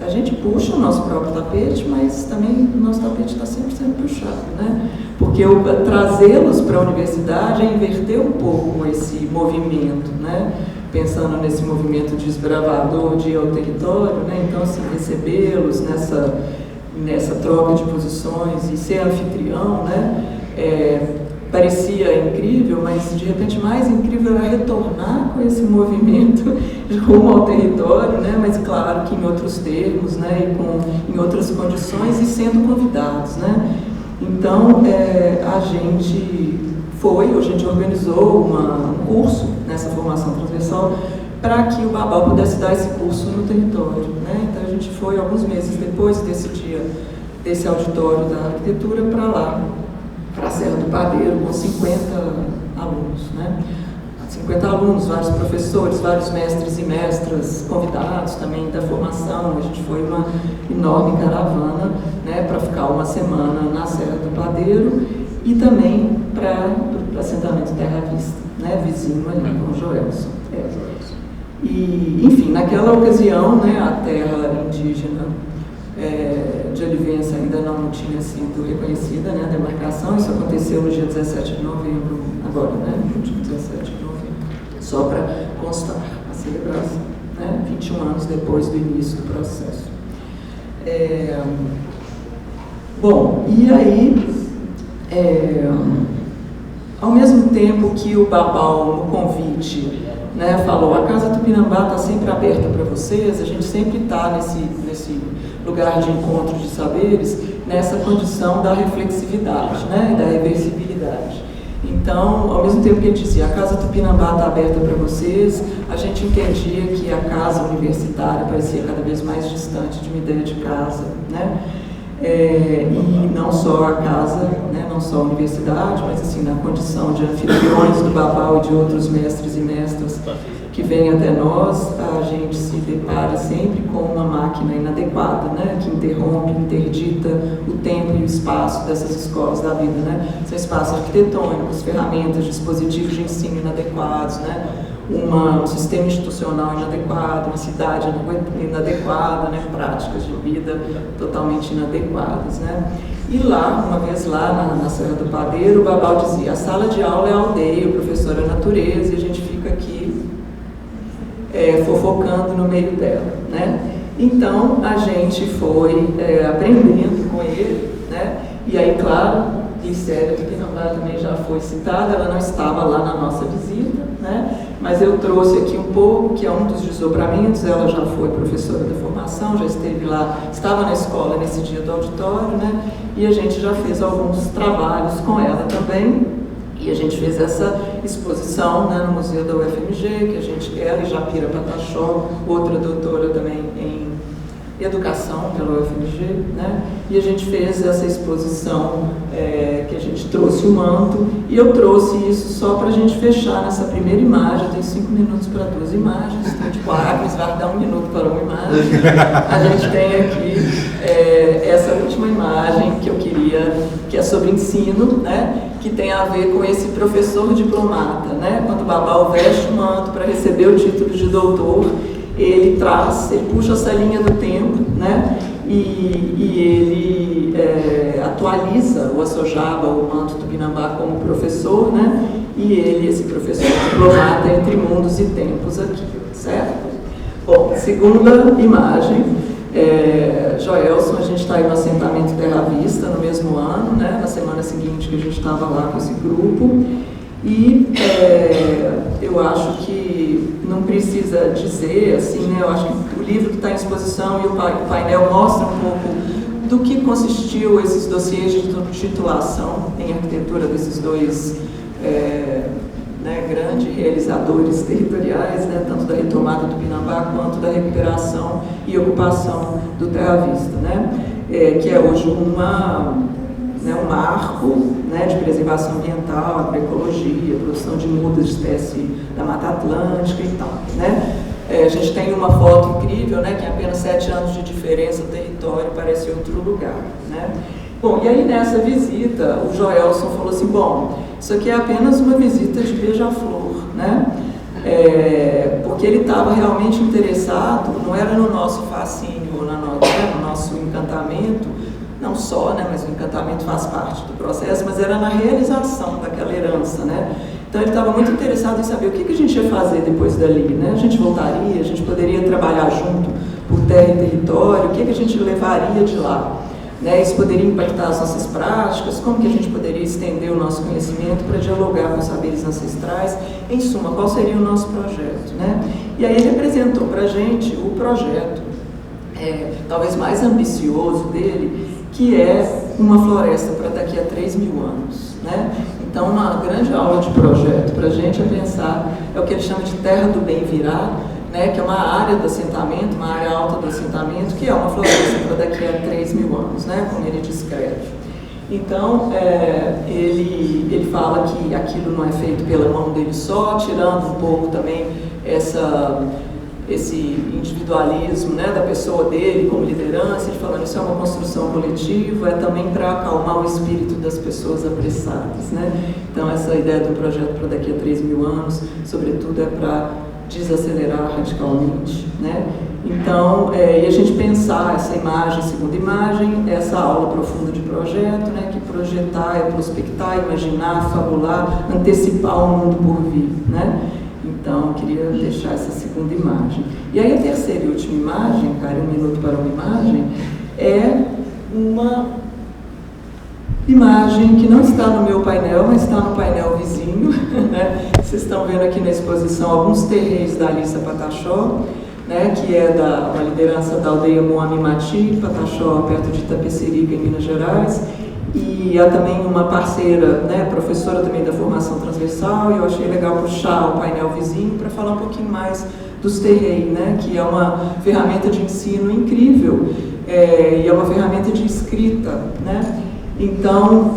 gente puxa o nosso próprio tapete, mas também o nosso tapete está sempre sendo puxado, né? Porque trazê-los para a universidade é inverter um pouco esse movimento, né? Pensando nesse movimento desbravador de ir ao território, né? Então, assim, recebê-los nessa troca de posições e ser anfitrião, né? Parecia incrível, mas de repente mais incrível era retornar com esse movimento rumo ao território, né? Mas claro que em outros termos, né? E em outras condições e sendo convidados, né? Então, a gente organizou um curso nessa formação transversal para que o Babau pudesse dar esse curso no território, né? Então a gente foi alguns meses depois desse auditório da arquitetura para lá, para a Serra do Padeiro, com 50 alunos, né? 50 alunos, vários professores, vários mestres e mestras convidados também da formação. A gente foi uma enorme caravana, né, para ficar uma semana na Serra do Padeiro e também para o assentamento Terra Vista, né, vizinho ali com o Joelson. E, enfim, naquela ocasião, né, a terra indígena de Olivença ainda não tinha sido reconhecida, né, a demarcação. Isso aconteceu no dia 17 de novembro, agora, né, no dia 17 de novembro, só para constar a celebração, né, 21 anos depois do início do processo. Bom, e aí, Ao mesmo tempo que o Babal, no convite, né, falou, a Casa Tupinambá está sempre aberta para vocês, a gente sempre está nesse lugar de encontro de saberes, nessa condição da reflexividade, né, da reversibilidade. Então, ao mesmo tempo que ele dizia, a Casa Tupinambá está aberta para vocês, a gente entendia que a casa universitária parecia cada vez mais distante de uma ideia de casa, né? E não só a casa, né, não só a universidade, mas assim, na condição de anfitriões do Babal e de outros mestres e mestras que vêm até nós, a gente se depara sempre com uma máquina inadequada, né, que interrompe, interdita o tempo e o espaço dessas escolas da vida, né? São espaços arquitetônicos, ferramentas, dispositivos de ensino inadequados, né? Um sistema institucional inadequado, uma cidade inadequada, né? Práticas de vida totalmente inadequadas, né? E lá, uma vez lá na Serra do Padeiro, o Babal dizia, a sala de aula é a aldeia, o professor é a natureza, e a gente fica aqui fofocando no meio dela, né? Então, a gente foi aprendendo com ele, né? E aí, claro, Glicéria Tupinambá também já foi citada, ela não estava lá na nossa visita, né? Mas eu trouxe aqui um pouco, que é um dos desdobramentos, ela já foi professora da formação, já esteve lá, estava na escola nesse dia do auditório, né? E a gente já fez alguns trabalhos com ela também, e a gente fez essa exposição, né, no Museu da UFMG, ela e Japira Patachó, outra doutora também em educação pela UFMG, né? E a gente fez essa exposição que a gente trouxe o manto, e eu trouxe isso só para a gente fechar nessa primeira imagem. Tem 5 minutos para 2 imagens, então tipo, a Agnes vai dar 1 minuto para uma imagem. A gente tem aqui essa última imagem que eu queria, que é sobre ensino, né? Que tem a ver com esse professor diplomata, né? Quando o Babal veste o manto para receber o título de doutor, ele puxa essa linha do tempo, né? E ele atualiza o Assojaba, o manto Tupinambá, como professor, né? E ele, esse professor diplomata entre mundos e tempos aqui, certo? Bom, segunda imagem, Joelson, a gente está aí no assentamento Terra Vista no mesmo ano, né? Na semana seguinte que a gente estava lá com esse grupo. E eu acho que não precisa dizer, assim, né? Eu acho que o livro que está em exposição e o painel mostra um pouco do que consistiu esses dossiês de titulação em arquitetura desses dois né, grandes realizadores territoriais, né? Tanto da retomada do Tupinambá quanto da recuperação e ocupação do Terra Vista, né? Que é hoje um marco, né, de preservação ambiental, agroecologia, produção de mudas de espécie da Mata Atlântica e tal, né? A gente tem uma foto incrível, né, que em apenas 7 anos de diferença o território parece outro lugar, né? Bom, e aí nessa visita o Joelson falou assim, bom, isso aqui é apenas uma visita de beija-flor, né? Porque ele estava realmente interessado, não era no nosso fascínio, no nosso encantamento, não só, né, mas o encantamento faz parte do processo, mas era na realização daquela herança, né? Então ele estava muito interessado em saber o que a gente ia fazer depois dali, né? A gente voltaria, a gente poderia trabalhar junto por terra e território, o que a gente levaria de lá, né? Isso poderia impactar as nossas práticas, como que a gente poderia estender o nosso conhecimento para dialogar com saberes ancestrais, em suma, qual seria o nosso projeto, né? E aí ele apresentou para a gente o projeto, talvez mais ambicioso dele, que é uma floresta para daqui a 3.000 anos, né? Então, uma grande aula de projeto para a gente é pensar, é o que ele chama de terra do bem virá, né? Que é uma área do assentamento, uma área alta do assentamento, que é uma floresta para daqui a 3.000 anos, né? Como ele descreve. Então, ele fala que aquilo não é feito pela mão dele só, tirando um pouco também esse individualismo, né, da pessoa dele como liderança, ele falando isso é uma construção coletiva, é também para acalmar o espírito das pessoas apressadas, né? Então essa ideia do projeto para daqui a 3.000 anos, sobretudo, é para desacelerar radicalmente, né? Então, e a gente pensar essa imagem, segunda imagem, essa aula profunda de projeto, né, que projetar é prospectar, imaginar, fabular, antecipar o mundo por vir, né? Então, eu queria deixar essa segunda imagem. E aí, a terceira e última imagem, cara, 1 minuto para uma imagem, é uma imagem que não está no meu painel, mas está no painel vizinho, né? Vocês estão vendo aqui na exposição alguns terreiros da Alissa Pataxó, né, que é uma liderança da aldeia Moami Mati, Pataxó, perto de Itapecerica, em Minas Gerais, e há também uma parceira, né, professora também da formação transversal, e eu achei legal puxar o painel vizinho para falar um pouquinho mais dos terreiros, né, que é uma ferramenta de ensino incrível, e é uma ferramenta de escrita, né. Então,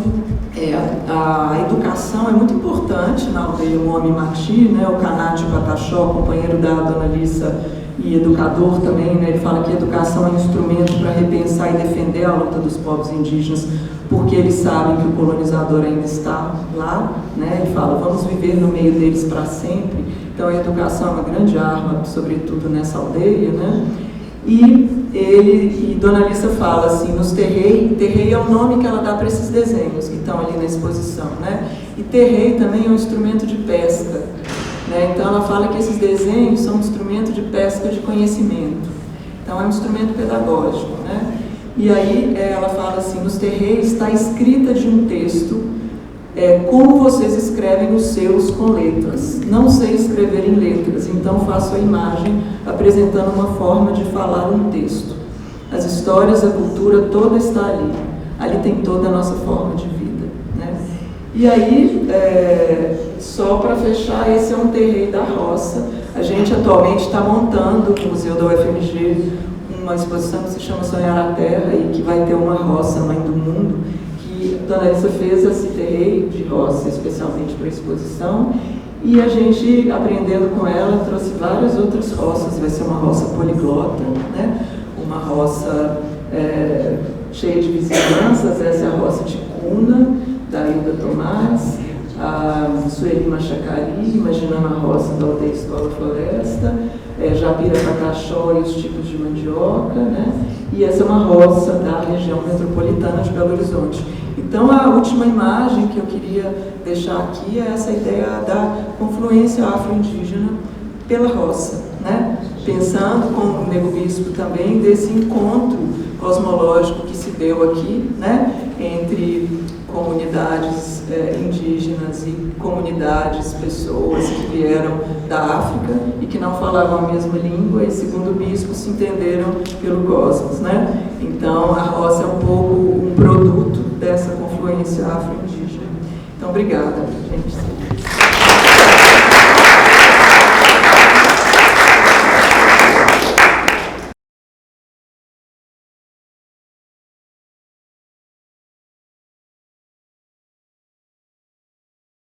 a educação é muito importante na aldeia Moami Mati, né, o Canate Pataxó, companheiro da Dona Alissa e educador também, né, ele fala que a educação é um instrumento para repensar e defender a luta dos povos indígenas, porque eles sabem que o colonizador ainda está lá, né, ele fala, vamos viver no meio deles para sempre, então a educação é uma grande arma, sobretudo nessa aldeia, né, e Dona Alissa fala assim, nos terrei é o nome que ela dá para esses desenhos que estão ali na exposição, né, e terrei também é um instrumento de pesca, né, então ela fala que esses desenhos são um instrumento de pesca de conhecimento, então é um instrumento pedagógico, né, e aí ela fala assim, nos terreiros está escrita de um texto, como vocês escrevem os seus com letras. Não sei escrever em letras, então faço a imagem apresentando uma forma de falar um texto. As histórias, a cultura toda está ali. Ali tem toda a nossa forma de vida, né? E aí, só para fechar, esse é um terreiro da roça. A gente atualmente está montando no Museu da UFMG uma exposição que se chama Sonhar a Terra e que vai ter uma roça, Mãe do Mundo, que a Dona Alissa fez esse terreiro de roça especialmente para a exposição, e a gente, aprendendo com ela, trouxe várias outras roças. Vai ser uma roça poliglota, né? Uma roça cheia de vizinhanças. Essa é a roça de Cuna, da Hilda Tomás, a Sueli Machacari, imaginando a roça da aldeia Escola Floresta, Japira Pataxó e os tipos de mandioca, né? E essa é uma roça da região metropolitana de Belo Horizonte. Então, a última imagem que eu queria deixar aqui é essa ideia da confluência afro-indígena pela roça, né? Pensando com o Nego Bispo também desse encontro cosmológico que se deu aqui, né? Entre comunidades indígenas e comunidades, pessoas que vieram da África e que não falavam a mesma língua e, segundo o bispo, se entenderam pelo cosmos, né? Então, a roça é um pouco um produto dessa confluência afro-indígena. Então, obrigada, gente.